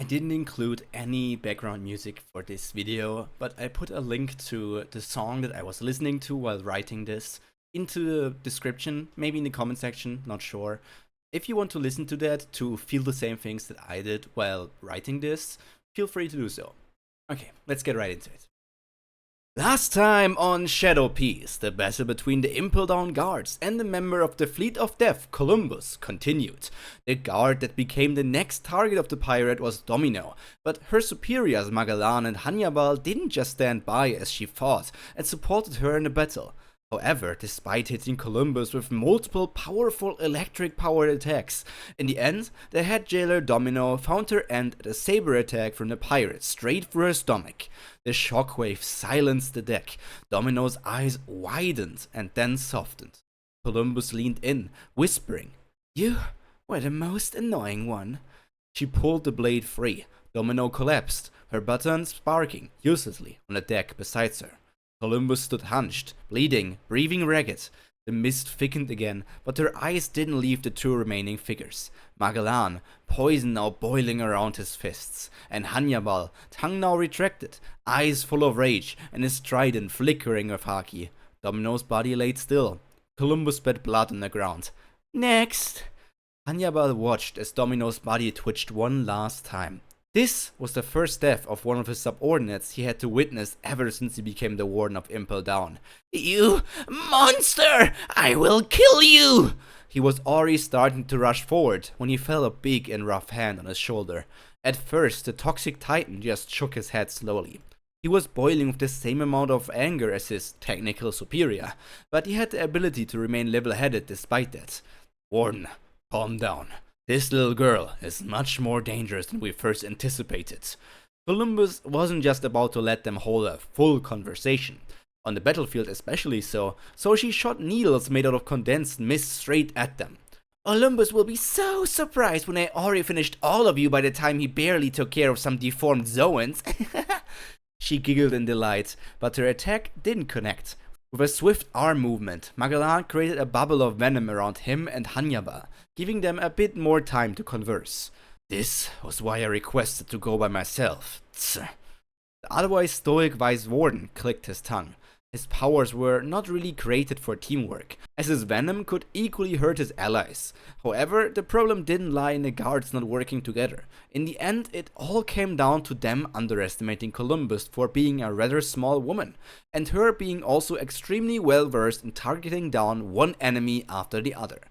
didn't include any background music for this video, but I put a link to the song that I was listening to while writing this into the description, maybe in the comment section, not sure. If you want to listen to that to feel the same things that I did while writing this, feel free to do so. Okay, let's get right into it. Last time on Shadow Piece, the battle between the Impel Down guards and the member of the Fleet of Death, Columbus, continued. The guard that became the next target of the pirate was Domino, but her superiors Magellan and Hannibal didn't just stand by as she fought and supported her in the battle. However, despite hitting Columbus with multiple powerful electric-powered attacks, in the end, the head jailer Domino found her end at a saber attack from the pirate straight through her stomach. The shockwave silenced the deck. Domino's eyes widened and then softened. Columbus leaned in, whispering, "You were the most annoying one." She pulled the blade free. Domino collapsed, her buttons sparking uselessly on the deck beside her. Columbus stood hunched, bleeding, breathing ragged. The mist thickened again, but her eyes didn't leave the two remaining figures. Magellan, poison now boiling around his fists, and Hannibal, tongue now retracted, eyes full of rage, and his trident flickering with haki. Domino's body laid still. Columbus spat blood on the ground. "Next!" Hannibal watched as Domino's body twitched one last time. This was the first death of one of his subordinates he had to witness ever since he became the warden of Impel Down. "You monster! I will kill you!" He was already starting to rush forward when he felt a big and rough hand on his shoulder. At first, the toxic titan just shook his head slowly. He was boiling with the same amount of anger as his technical superior, but he had the ability to remain level-headed despite that. "Warden, calm down. This little girl is much more dangerous than we first anticipated." Columbus wasn't just about to let them hold a full conversation, on the battlefield especially so she shot needles made out of condensed mist straight at them. "Olympus will be so surprised when I already finished all of you by the time he barely took care of some deformed Zoans." She giggled in delight, but her attack didn't connect. With a swift arm movement, Magellan created a bubble of venom around him and Hannibal, giving them a bit more time to converse. "This was why I requested to go by myself." Tsk. The otherwise stoic Vice Warden clicked his tongue. His powers were not really created for teamwork, as his venom could equally hurt his allies. However, the problem didn't lie in the guards not working together. In the end, it all came down to them underestimating Columbus for being a rather small woman, and her being also extremely well versed in targeting down one enemy after the other.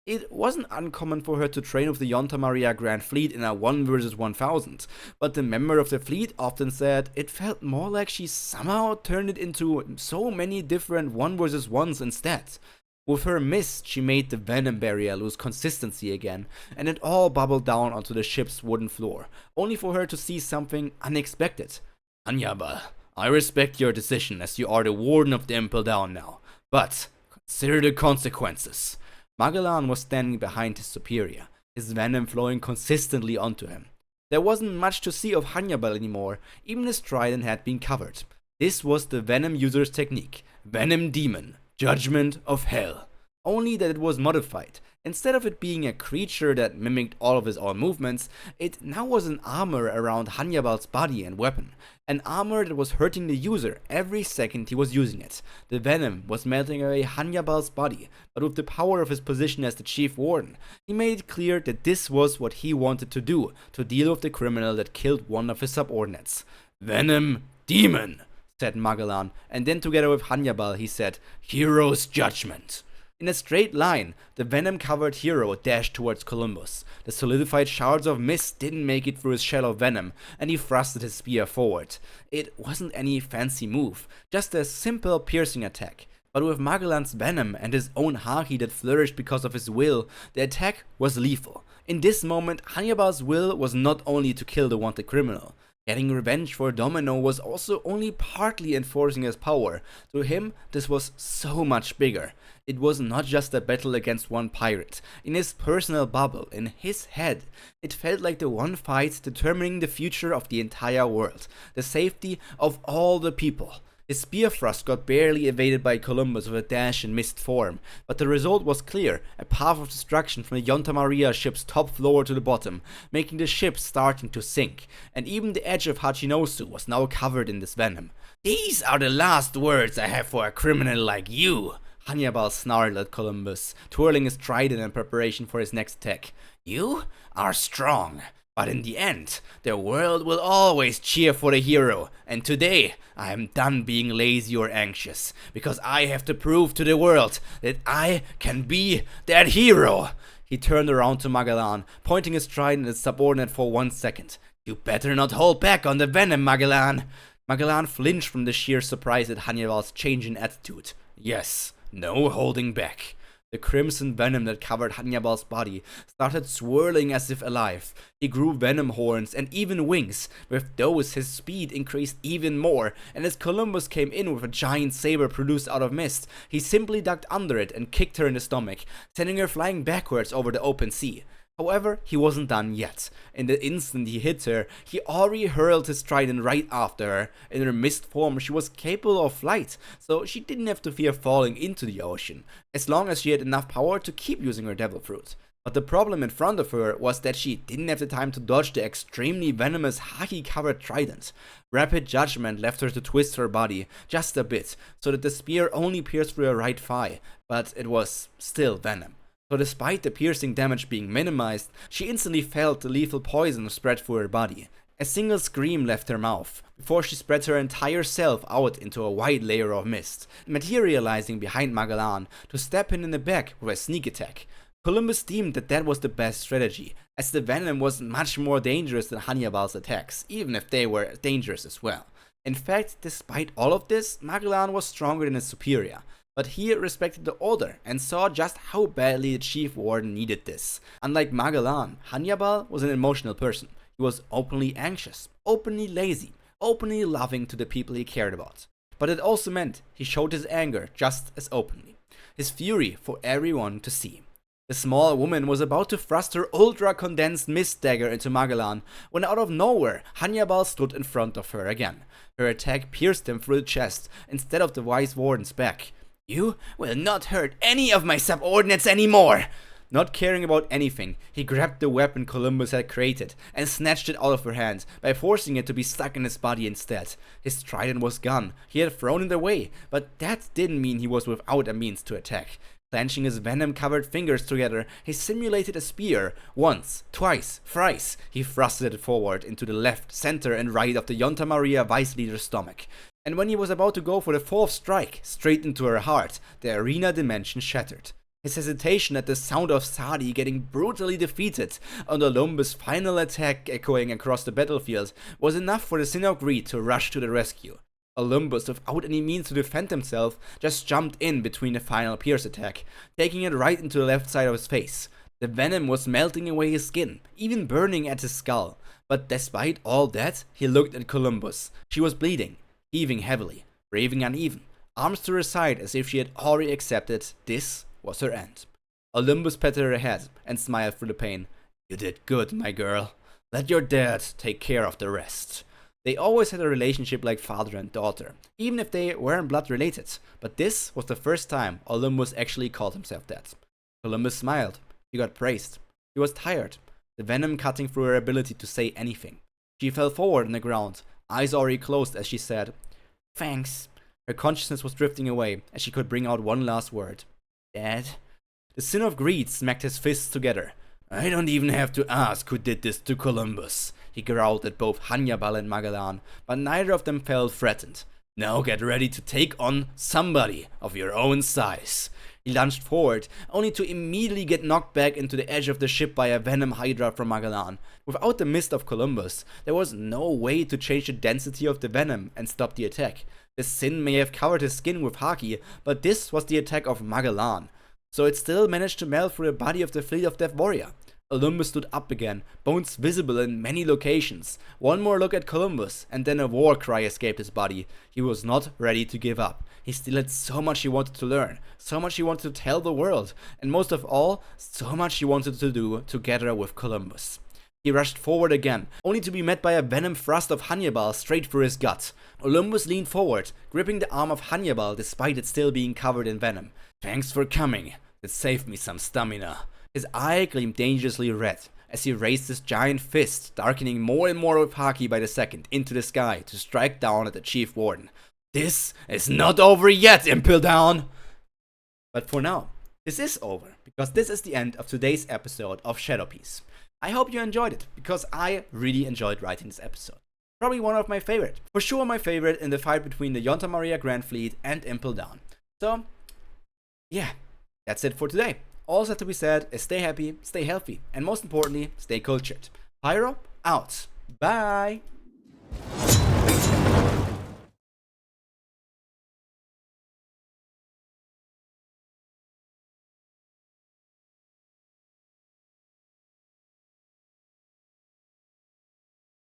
It wasn't uncommon for her to train with the Yonta Maria Grand Fleet in a 1 vs 1000, but the member of the fleet often said it felt more like she somehow turned it into so many different 1 vs 1s instead. With her mist, she made the venom barrier lose consistency again, and it all bubbled down onto the ship's wooden floor, only for her to see something unexpected. "Hannibal, I respect your decision as you are the warden of the Impel Down now, but consider the consequences." Magellan was standing behind his superior, his venom flowing consistently onto him. There wasn't much to see of Hannibal anymore, even his trident had been covered. This was the venom user's technique, Venom Demon, Judgment of Hell. Only that it was modified. Instead of it being a creature that mimicked all of his own movements, it now was an armor around Hannibal's body and weapon. An armor that was hurting the user every second he was using it. The venom was melting away Hannibal's body, but with the power of his position as the chief warden, he made it clear that this was what he wanted to do, to deal with the criminal that killed one of his subordinates. "Venom Demon," said Magellan, and then together with Hannibal he said, "Hero's Judgment." In a straight line, the venom-covered hero dashed towards Columbus. The solidified shards of mist didn't make it through his shell of venom, and he thrusted his spear forward. It wasn't any fancy move, just a simple piercing attack. But with Magellan's venom and his own haki that flourished because of his will, the attack was lethal. In this moment, Hannibal's will was not only to kill the wanted criminal. Getting revenge for Domino was also only partly enforcing his power. To him, this was so much bigger. It was not just a battle against one pirate. In his personal bubble, in his head, it felt like the one fight determining the future of the entire world, the safety of all the people. His spear thrust got barely evaded by Columbus with a dash in mist form, but the result was clear, a path of destruction from the Yonta Maria ship's top floor to the bottom, making the ship starting to sink, and even the edge of Hachinosu was now covered in this venom. "These are the last words I have for a criminal like you," Hannibal snarled at Columbus, twirling his trident in preparation for his next attack. "You are strong, but in the end, the world will always cheer for the hero, and today I am done being lazy or anxious, because I have to prove to the world that I can be that hero." He turned around to Magellan, pointing his trident at his subordinate for 1 second. "You better not hold back on the venom, Magellan." Magellan flinched from the sheer surprise at Hannibal's change in attitude. Yes, no holding back. The crimson venom that covered Hannibal's body started swirling as if alive. He grew venom horns and even wings. With those, his speed increased even more, and as Columbus came in with a giant saber produced out of mist, he simply ducked under it and kicked her in the stomach, sending her flying backwards over the open sea. However, he wasn't done yet. In the instant he hit her, he already hurled his trident right after her. In her mist form, she was capable of flight, so she didn't have to fear falling into the ocean, as long as she had enough power to keep using her devil fruit. But the problem in front of her was that she didn't have the time to dodge the extremely venomous haki-covered trident. Rapid judgment left her to twist her body, just a bit, so that the spear only pierced through her right thigh, but it was still venom. So despite the piercing damage being minimized, she instantly felt the lethal poison spread through her body. A single scream left her mouth, before she spread her entire self out into a wide layer of mist, materializing behind Magellan to step in the back with a sneak attack. Columbus deemed that that was the best strategy, as the venom was much more dangerous than Hannibal's attacks, even if they were dangerous as well. In fact, despite all of this, Magellan was stronger than his superior. But he respected the order and saw just how badly the Chief Warden needed this. Unlike Magellan, Hannibal was an emotional person. He was openly anxious, openly lazy, openly loving to the people he cared about. But it also meant he showed his anger just as openly, his fury for everyone to see. The small woman was about to thrust her ultra-condensed mist dagger into Magellan when out of nowhere Hannibal stood in front of her again. Her attack pierced him through the chest instead of the Wise Warden's back. "You will not hurt any of my subordinates anymore!" Not caring about anything, he grabbed the weapon Columbus had created and snatched it out of her hand by forcing it to be stuck in his body instead. His trident was gone, he had thrown it away, but that didn't mean he was without a means to attack. Clenching his venom-covered fingers together, he simulated a spear. Once, twice, thrice, he thrusted it forward into the left, center, and right of the Yonta Maria Vice Leader's stomach. And when he was about to go for the fourth strike, straight into her heart, the arena dimension shattered. His hesitation at the sound of Sadi getting brutally defeated on Olympus' final attack echoing across the battlefield was enough for the Sin of Greed to rush to the rescue. Olympus, without any means to defend himself, just jumped in between the final Pierce attack, taking it right into the left side of his face. The venom was melting away his skin, even burning at his skull. But despite all that, he looked at Columbus. She was bleeding, heaving heavily, breathing uneven, arms to her side as if she had already accepted this was her end. Olympus patted her head and smiled through the pain. "You did good, my girl. Let your dad take care of the rest." They always had a relationship like father and daughter, even if they weren't blood related, but this was the first time Olympus actually called himself that. Columbus smiled. He got praised. He was tired, the venom cutting through her ability to say anything. She fell forward on the ground, eyes already closed as she said, "Thanks." Her consciousness was drifting away as she could bring out one last word. "Dad?" The Sin of Greed smacked his fists together. "I don't even have to ask who did this to Columbus." He growled at both Hannibal and Magellan, but neither of them felt threatened. "Now get ready to take on somebody of your own size." He lunged forward, only to immediately get knocked back into the edge of the ship by a venom hydra from Magellan. Without the mist of Columbus, there was no way to change the density of the venom and stop the attack. The Sin may have covered his skin with haki, but this was the attack of Magellan, so it still managed to melt through the body of the fleet of Death Warrior. Olympus stood up again, bones visible in many locations. One more look at Columbus, and then a war cry escaped his body. He was not ready to give up. He still had so much he wanted to learn, so much he wanted to tell the world, and most of all, so much he wanted to do together with Columbus. He rushed forward again, only to be met by a venom thrust of Hannibal straight through his gut. Olympus leaned forward, gripping the arm of Hannibal despite it still being covered in venom. "Thanks for coming. It saved me some stamina." His eye gleamed dangerously red as he raised his giant fist, darkening more and more with haki by the second, into the sky to strike down at the Chief Warden. "This is not over yet, Impel Down!" But for now, this is over, because this is the end of today's episode of Shadowpiece. I hope you enjoyed it, because I really enjoyed writing this episode. Probably one of my favorite. For sure my favorite in the fight between the Yonta Maria Grand Fleet and Impel Down. So, yeah, that's it for today. All that to be said is stay happy, stay healthy, and most importantly, stay cultured. Pyro, out. Bye!